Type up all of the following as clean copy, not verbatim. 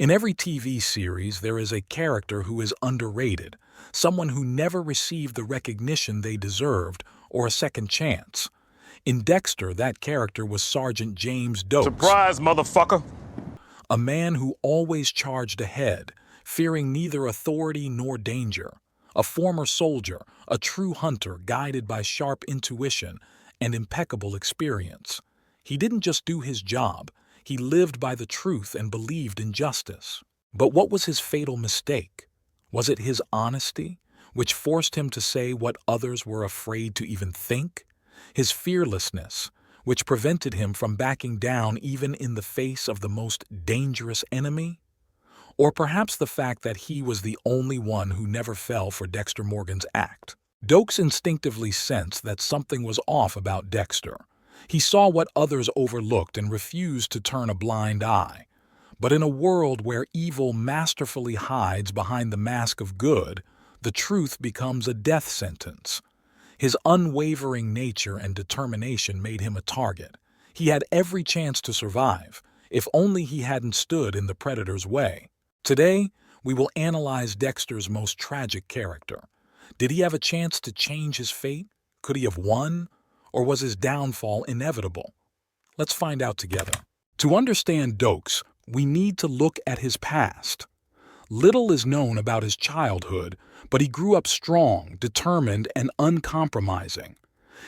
In every TV series, there is a character who is underrated, someone who never received the recognition they deserved or a second chance. In Dexter, that character was Sergeant James Doakes, Surprise, motherfucker! a man who always charged ahead, fearing neither authority nor danger. A former soldier, a true hunter guided by sharp intuition and impeccable experience. He didn't just do his job, he lived by the truth and believed in justice. But what was his fatal mistake? Was it his honesty, which forced him to say what others were afraid to even think? His fearlessness, which prevented him from backing down even in the face of the most dangerous enemy? Or perhaps the fact that he was the only one who never fell for Dexter Morgan's act? Doakes instinctively sensed that something was off about Dexter. He saw what others overlooked and refused to turn a blind eye. But in a world where evil masterfully hides behind the mask of good, the truth becomes a death sentence. His unwavering nature and determination made him a target. He had every chance to survive, if only he hadn't stood in the predator's way. Today, we will analyze Dexter's most tragic character. Did he have a chance to change his fate? Could he have won? Or was his downfall inevitable? Let's find out together. To understand Doakes, we need to look at his past. Little is known about his childhood, but he grew up strong, determined, and uncompromising.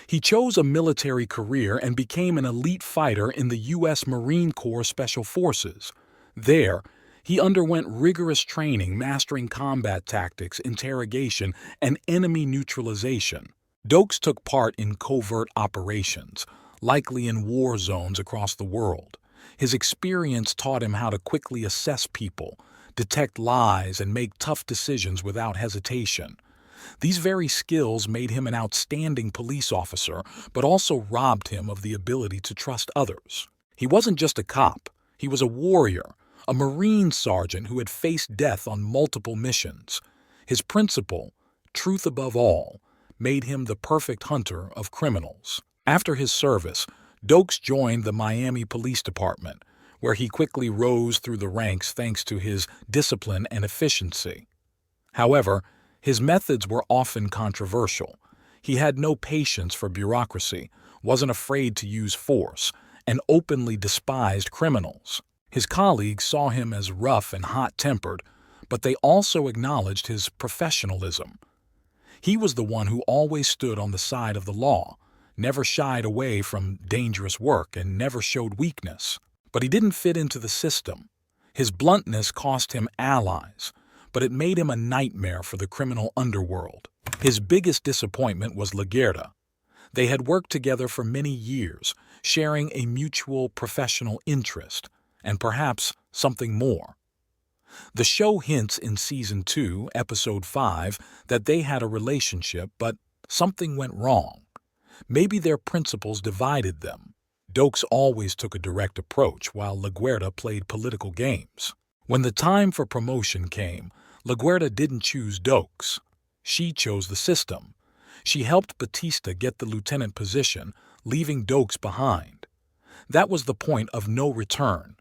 He chose a military career and became an elite fighter in the U.S. Marine Corps Special Forces. There, he underwent rigorous training, mastering combat tactics, interrogation, and enemy neutralization. Doakes took part in covert operations, likely in war zones across the world. His experience taught him how to quickly assess people, detect lies, and make tough decisions without hesitation. These very skills made him an outstanding police officer, but also robbed him of the ability to trust others. He wasn't just a cop, he was a warrior, a Marine sergeant who had faced death on multiple missions. His principle, truth above all, made him the perfect hunter of criminals. After his service, Doakes joined the Miami Police Department, where he quickly rose through the ranks thanks to his discipline and efficiency. However, his methods were often controversial. He had no patience for bureaucracy, wasn't afraid to use force, and openly despised criminals. His colleagues saw him as rough and hot-tempered, but they also acknowledged his professionalism. He was the one who always stood on the side of the law, never shied away from dangerous work, and never showed weakness. But he didn't fit into the system. His bluntness cost him allies, but it made him a nightmare for the criminal underworld. His biggest disappointment was Laguerta. They had worked together for many years, sharing a mutual professional interest, and perhaps something more. The show hints in Season 2, Episode 5, that they had a relationship, but something went wrong. Maybe their principles divided them. Doakes always took a direct approach, while Laguerta played political games. When the time for promotion came, Laguerta didn't choose Doakes. She chose the system. She helped Batista get the lieutenant position, leaving Doakes behind. That was the point of no return.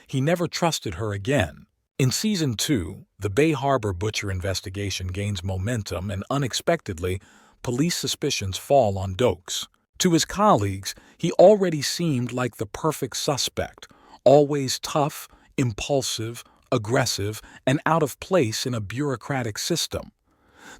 He never trusted her again. In Season 2, the Bay Harbor Butcher investigation gains momentum, and unexpectedly, police suspicions fall on Doakes. To his colleagues, he already seemed like the perfect suspect, always tough, impulsive, aggressive, and out of place in a bureaucratic system.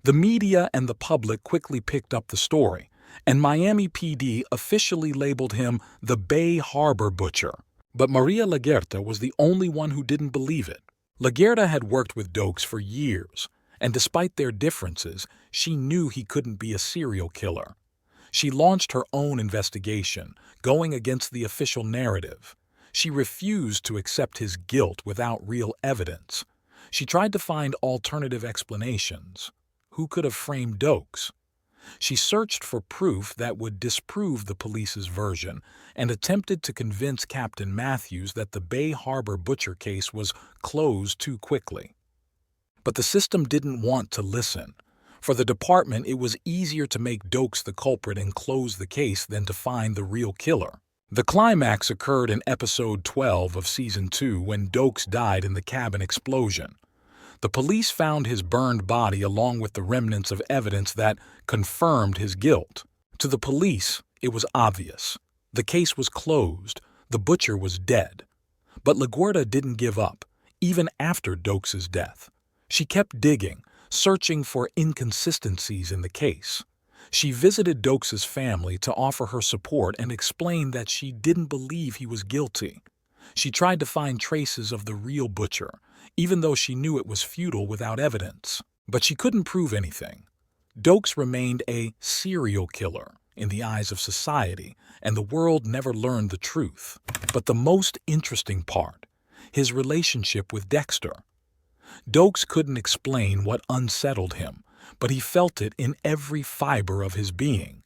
The media and the public quickly picked up the story, and Miami PD officially labeled him the Bay Harbor Butcher. But Maria Laguerta was the only one who didn't believe it. Laguerta had worked with Doakes for years, and despite their differences, she knew he couldn't be a serial killer. She launched her own investigation, going against the official narrative. She refused to accept his guilt without real evidence. She tried to find alternative explanations. Who could have framed Doakes? She searched for proof that would disprove the police's version and attempted to convince Captain Matthews that the Bay Harbor Butcher case was closed too quickly. But the system didn't want to listen. For the department, it was easier to make Doakes the culprit and close the case than to find the real killer. The climax occurred in episode 12 of season 2 when Doakes died in the cabin explosion. The police found his burned body along with the remnants of evidence that confirmed his guilt. To the police, it was obvious. The case was closed. The butcher was dead. But LaGuerta didn't give up, even after Doakes' death. She kept digging, searching for inconsistencies in the case. She visited Doakes' family to offer her support and explained that she didn't believe he was guilty. She tried to find traces of the real butcher, even though she knew it was futile without evidence. But she couldn't prove anything. Doakes remained a serial killer in the eyes of society, and the world never learned the truth. But the most interesting part, his relationship with Dexter. Doakes couldn't explain what unsettled him, but he felt it in every fiber of his being.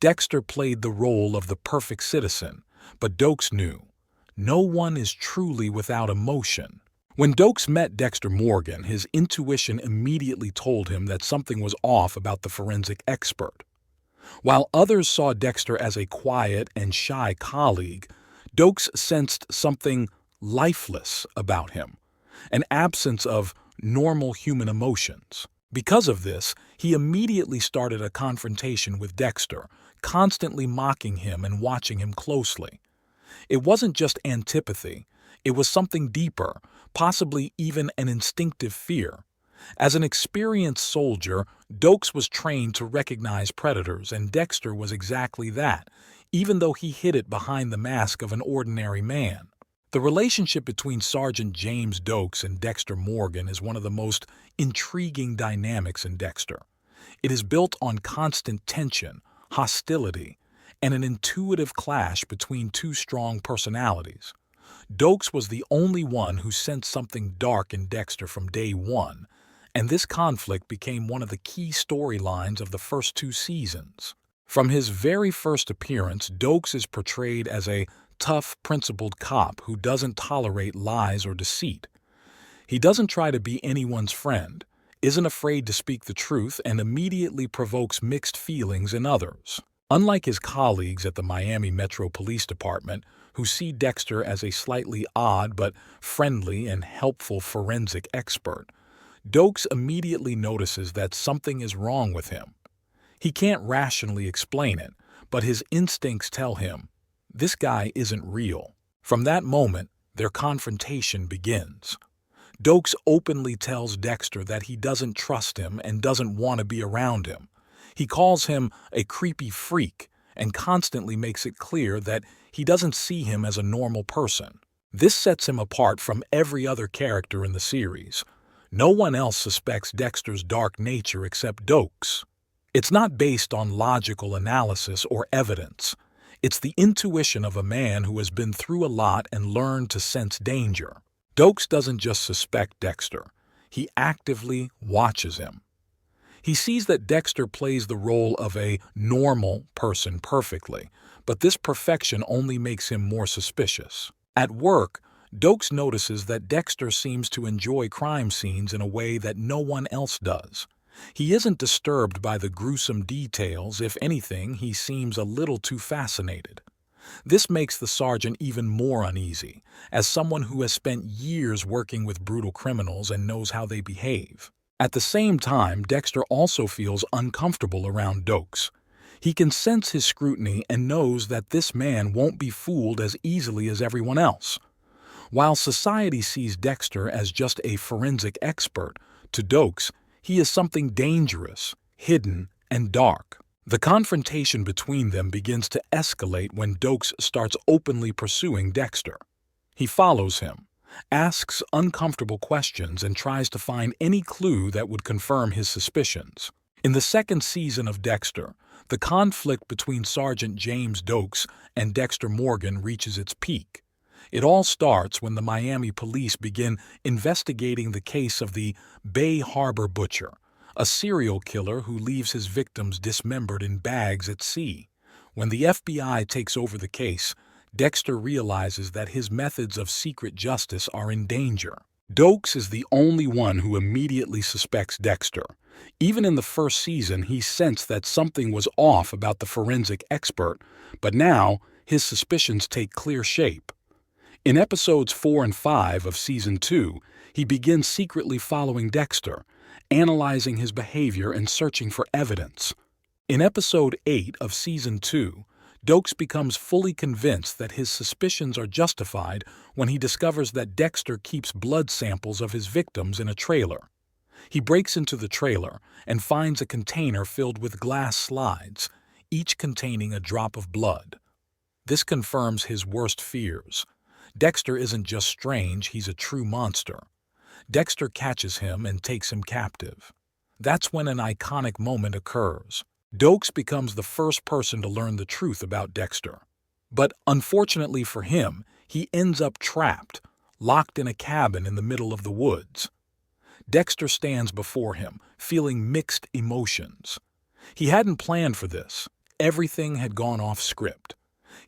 Dexter played the role of the perfect citizen, but Doakes knew, no one is truly without emotion. When Doakes met Dexter Morgan, his intuition immediately told him that something was off about the forensic expert. While others saw Dexter as a quiet and shy colleague, Doakes sensed something lifeless about him, an absence of normal human emotions. Because of this, he immediately started a confrontation with Dexter, constantly mocking him and watching him closely. It wasn't just antipathy, it was something deeper, possibly even an instinctive fear. As an experienced soldier, Doakes was trained to recognize predators, and Dexter was exactly that, even though he hid it behind the mask of an ordinary man. The relationship between Sergeant James Doakes and Dexter Morgan is one of the most intriguing dynamics in Dexter. It is built on constant tension, hostility, and an intuitive clash between two strong personalities. Doakes was the only one who sensed something dark in Dexter from day one, and this conflict became one of the key storylines of the first 2 seasons. From his very first appearance, Doakes is portrayed as a tough, principled cop who doesn't tolerate lies or deceit. He doesn't try to be anyone's friend, isn't afraid to speak the truth, and immediately provokes mixed feelings in others. Unlike his colleagues at the Miami Metro Police Department, who see Dexter as a slightly odd but friendly and helpful forensic expert, Doakes immediately notices that something is wrong with him. He can't rationally explain it, but his instincts tell him, this guy isn't real. From that moment, their confrontation begins. Doakes openly tells Dexter that he doesn't trust him and doesn't want to be around him. He calls him a creepy freak and constantly makes it clear that he doesn't see him as a normal person. This sets him apart from every other character in the series. No one else suspects Dexter's dark nature except Doakes. It's not based on logical analysis or evidence. It's the intuition of a man who has been through a lot and learned to sense danger. Doakes doesn't just suspect Dexter. He actively watches him. He sees that Dexter plays the role of a normal person perfectly, but this perfection only makes him more suspicious. At work, Doakes notices that Dexter seems to enjoy crime scenes in a way that no one else does. He isn't disturbed by the gruesome details. If anything, he seems a little too fascinated. This makes the sergeant even more uneasy, as someone who has spent years working with brutal criminals and knows how they behave. At the same time, Dexter also feels uncomfortable around Doakes. He can sense his scrutiny and knows that this man won't be fooled as easily as everyone else. While society sees Dexter as just a forensic expert, to Doakes, he is something dangerous, hidden, and dark. The confrontation between them begins to escalate when Doakes starts openly pursuing Dexter. He follows him, asks uncomfortable questions, and tries to find any clue that would confirm his suspicions. In the second season of Dexter, the conflict between Sergeant James Doakes and Dexter Morgan reaches its peak. It all starts when the Miami police begin investigating the case of the Bay Harbor Butcher, a serial killer who leaves his victims dismembered in bags at sea. When the FBI takes over the case, Dexter realizes that his methods of secret justice are in danger. Doakes is the only one who immediately suspects Dexter. Even in the first season, he sensed that something was off about the forensic expert, but now his suspicions take clear shape. In episodes 4 and 5 of Season 2, he begins secretly following Dexter, analyzing his behavior and searching for evidence. In episode 8 of Season 2, Doakes becomes fully convinced that his suspicions are justified when he discovers that Dexter keeps blood samples of his victims in a trailer. He breaks into the trailer and finds a container filled with glass slides, each containing a drop of blood. This confirms his worst fears. Dexter isn't just strange, he's a true monster. Dexter catches him and takes him captive. That's when an iconic moment occurs. Doakes becomes the first person to learn the truth about Dexter. But unfortunately for him, he ends up trapped, locked in a cabin in the middle of the woods. Dexter stands before him, feeling mixed emotions. He hadn't planned for this. Everything had gone off script.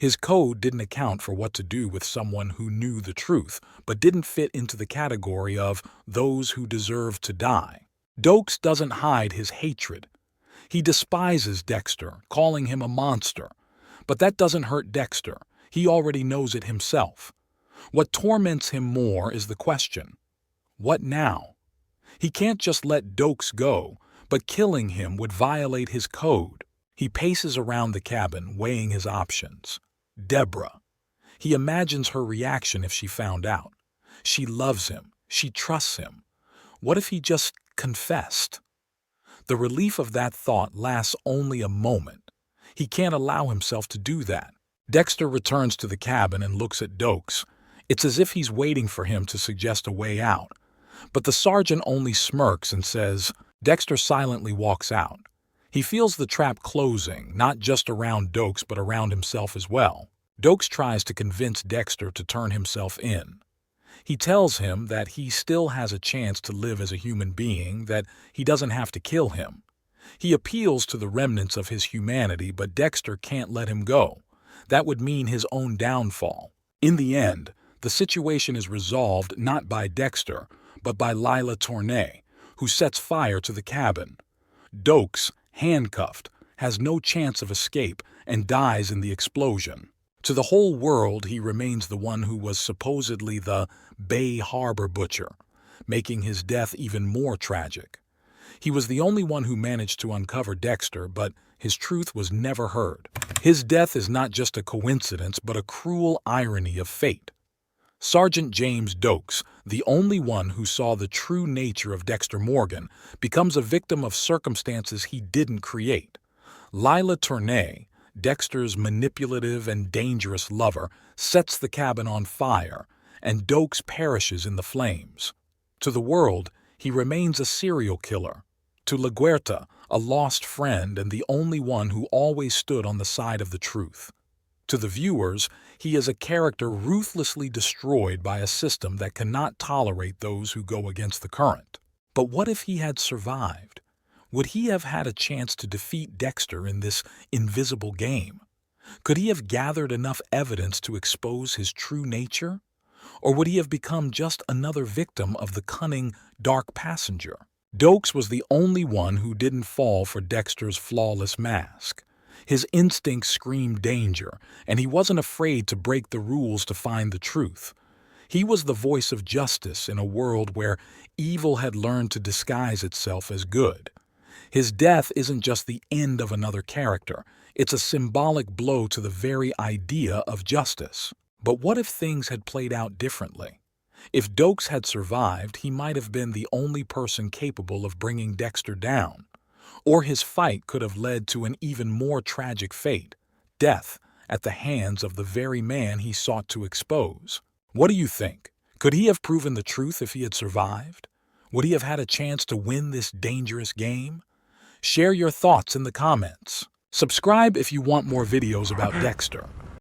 His code didn't account for what to do with someone who knew the truth, but didn't fit into the category of those who deserve to die. Doakes doesn't hide his hatred. He despises Dexter, calling him a monster. But that doesn't hurt Dexter. He already knows it himself. What torments him more is the question, what now? He can't just let Doakes go, but killing him would violate his code. He paces around the cabin, weighing his options. Deborah. He imagines her reaction if she found out. She loves him. She trusts him. What if he just confessed? The relief of that thought lasts only a moment. He can't allow himself to do that. Dexter returns to the cabin and looks at Doakes. It's as if he's waiting for him to suggest a way out. But the sergeant only smirks and says, Dexter silently walks out. He feels the trap closing, not just around Doakes but around himself as well. Doakes tries to convince Dexter to turn himself in. He tells him that he still has a chance to live as a human being, that he doesn't have to kill him. He appeals to the remnants of his humanity, but Dexter can't let him go. That would mean his own downfall. In the end, the situation is resolved not by Dexter, but by Lila Tournay, who sets fire to the cabin. Doakes, handcuffed, has no chance of escape and dies in the explosion. To the whole world, he remains the one who was supposedly the Bay Harbor Butcher, making his death even more tragic. He was the only one who managed to uncover Dexter, but his truth was never heard. His death is not just a coincidence, but a cruel irony of fate. Sergeant James Doakes, the only one who saw the true nature of Dexter Morgan, becomes a victim of circumstances he didn't create. Lila Tournay, Dexter's manipulative and dangerous lover, sets the cabin on fire, and Doakes perishes in the flames. To the world, he remains a serial killer. To LaGuerta, a lost friend and the only one who always stood on the side of the truth. To the viewers, he is a character ruthlessly destroyed by a system that cannot tolerate those who go against the current. But what if he had survived? Would he have had a chance to defeat Dexter in this invisible game? Could he have gathered enough evidence to expose his true nature? Or would he have become just another victim of the cunning, dark passenger? Doakes was the only one who didn't fall for Dexter's flawless mask. His instincts screamed danger, and he wasn't afraid to break the rules to find the truth. He was the voice of justice in a world where evil had learned to disguise itself as good. His death isn't just the end of another character, it's a symbolic blow to the very idea of justice. But what if things had played out differently? If Doakes had survived, he might have been the only person capable of bringing Dexter down. Or his fight could have led to an even more tragic fate, death at the hands of the very man he sought to expose. What do you think? Could he have proven the truth if he had survived? Would he have had a chance to win this dangerous game? Share your thoughts in the comments. Subscribe if you want more videos about Dexter.